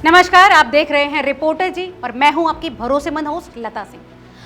नमस्कार, आप देख रहे हैं रिपोर्टर जी और मैं हूं आपकी भरोसेमंद होस्ट लता सिंह।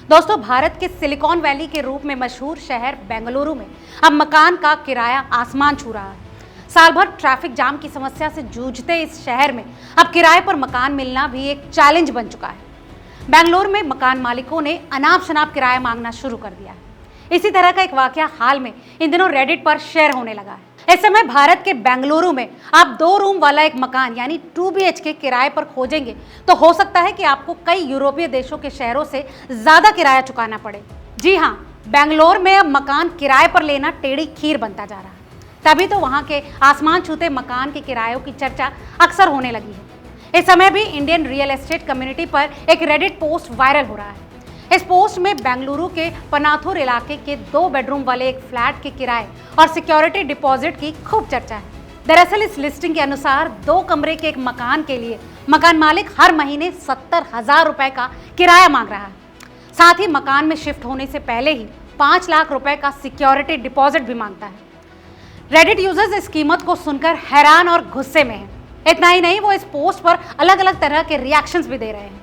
दोस्तों, भारत के सिलिकॉन वैली के रूप में मशहूर शहर बेंगलुरु में अब मकान का किराया आसमान छू रहा है। साल भर ट्रैफिक जाम की समस्या से जूझते इस शहर में अब किराए पर मकान मिलना भी एक चैलेंज बन चुका है। बेंगलुरु में मकान मालिकों ने अनाप शनाप किराया मांगना शुरू कर दिया है। इसी तरह का एक वाकया हाल में इन दिनों रेडिट पर शेयर होने लगा है। इस समय भारत के बेंगलुरु में आप 2 रूम वाला एक मकान यानी 2 BHK किराए पर खोजेंगे तो हो सकता है कि आपको कई यूरोपीय देशों के शहरों से ज्यादा किराया चुकाना पड़े। जी हाँ, बेंगलुरु में अब मकान किराए पर लेना टेढ़ी खीर बनता जा रहा है। तभी तो वहां के आसमान छूते मकान के किरायों की चर्चा अक्सर होने लगी है। इस समय भी इंडियन रियल एस्टेट कम्युनिटी पर एक रेडिट पोस्ट वायरल हो रहा है। इस पोस्ट में बेंगलुरु के पनाथुर इलाके के 2 बेडरूम वाले एक फ्लैट के किराए और सिक्योरिटी डिपॉजिट की खूब चर्चा है। दरअसल इस लिस्टिंग के अनुसार 2 कमरे के एक मकान के लिए मकान मालिक हर महीने 70,000 रुपए का किराया मांग रहा है। साथ ही मकान में शिफ्ट होने से पहले ही 5 लाख रुपए का सिक्योरिटी डिपॉजिट भी मांगता है। रेडिट यूजर्स इस कीमत को सुनकर हैरान और गुस्से में हैं। इतना ही नहीं, वो इस पोस्ट पर अलग अलग तरह के रिएक्शंस भी दे रहे हैं।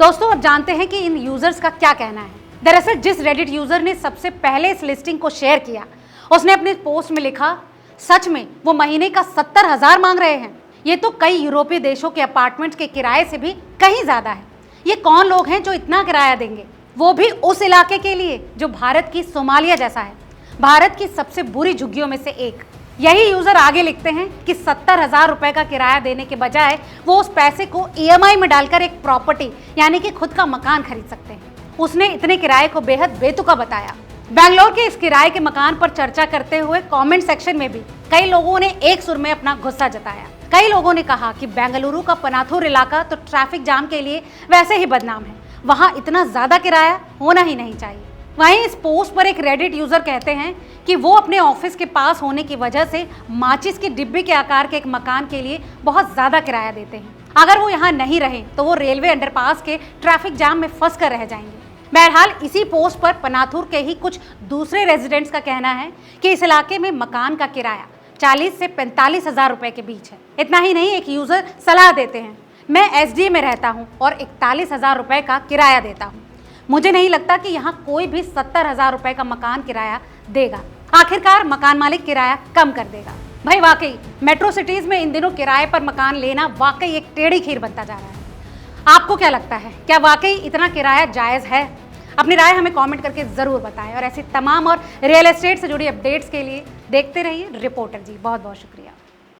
दोस्तों, अब जानते हैं कि इन यूजर्स का क्या कहना है। दरअसल जिस रेडिट यूजर ने सबसे पहले इस लिस्टिंग को शेयर किया, उसने अपने पोस्ट में लिखा, सच में वो महीने का 70,000 मांग रहे हैं। ये तो कई यूरोपीय देशों के अपार्टमेंट्स के किराए से भी कहीं ज्यादा है। ये कौन लोग हैं जो इतना किराया देंगे, वो भी उस इलाके के लिए जो भारत की सोमालिया जैसा है, भारत की सबसे बुरी झुग्गियों में से एक। यही यूजर आगे लिखते हैं कि 70,000 रुपए का किराया देने के बजाय वो उस पैसे को EMI में डालकर एक प्रॉपर्टी यानी कि खुद का मकान खरीद सकते हैं। उसने इतने किराए को बेहद बेतुका बताया। बेंगलोर के इस किराए के मकान पर चर्चा करते हुए कमेंट सेक्शन में भी कई लोगों ने एक सुर में अपना गुस्सा जताया। कई लोगों ने कहा कि बेंगलुरु का पनाथुर इलाका तो ट्रैफिक जाम के लिए वैसे ही बदनाम है, वहां इतना ज्यादा किराया होना ही नहीं चाहिए। वहीं इस पोस्ट पर एक रेडिट यूजर कहते हैं कि वो अपने ऑफिस के पास होने की वजह से माचिस की डिब्बी के आकार के एक मकान के लिए बहुत ज्यादा किराया देते हैं। अगर वो यहाँ नहीं रहे तो वो रेलवे अंडरपास के ट्रैफिक जाम में फंस कर रह जाएंगे। बहरहाल इसी पोस्ट पर पनाथुर के ही कुछ दूसरे रेजिडेंट्स का कहना है कि इस इलाके में मकान का किराया 40 से 45,000 रुपए के बीच है। इतना ही नहीं, एक यूजर सलाह देते हैं, मैं SDA में रहता हूँ और 41,000 रुपए का किराया देता हूँ। मुझे नहीं लगता कि यहाँ कोई भी 70,000 रुपए का मकान किराया देगा। आखिरकार मकान मालिक किराया कम कर देगा। भाई वाकई मेट्रो सिटीज में इन दिनों किराए पर मकान लेना वाकई एक टेढ़ी खीर बनता जा रहा है। आपको क्या लगता है, क्या वाकई इतना किराया जायज है? अपनी राय हमें कमेंट करके जरूर बताएं और ऐसी तमाम और रियल एस्टेट से जुड़ी अपडेट्स के लिए देखते रहिए रिपोर्टर जी। बहुत बहुत शुक्रिया।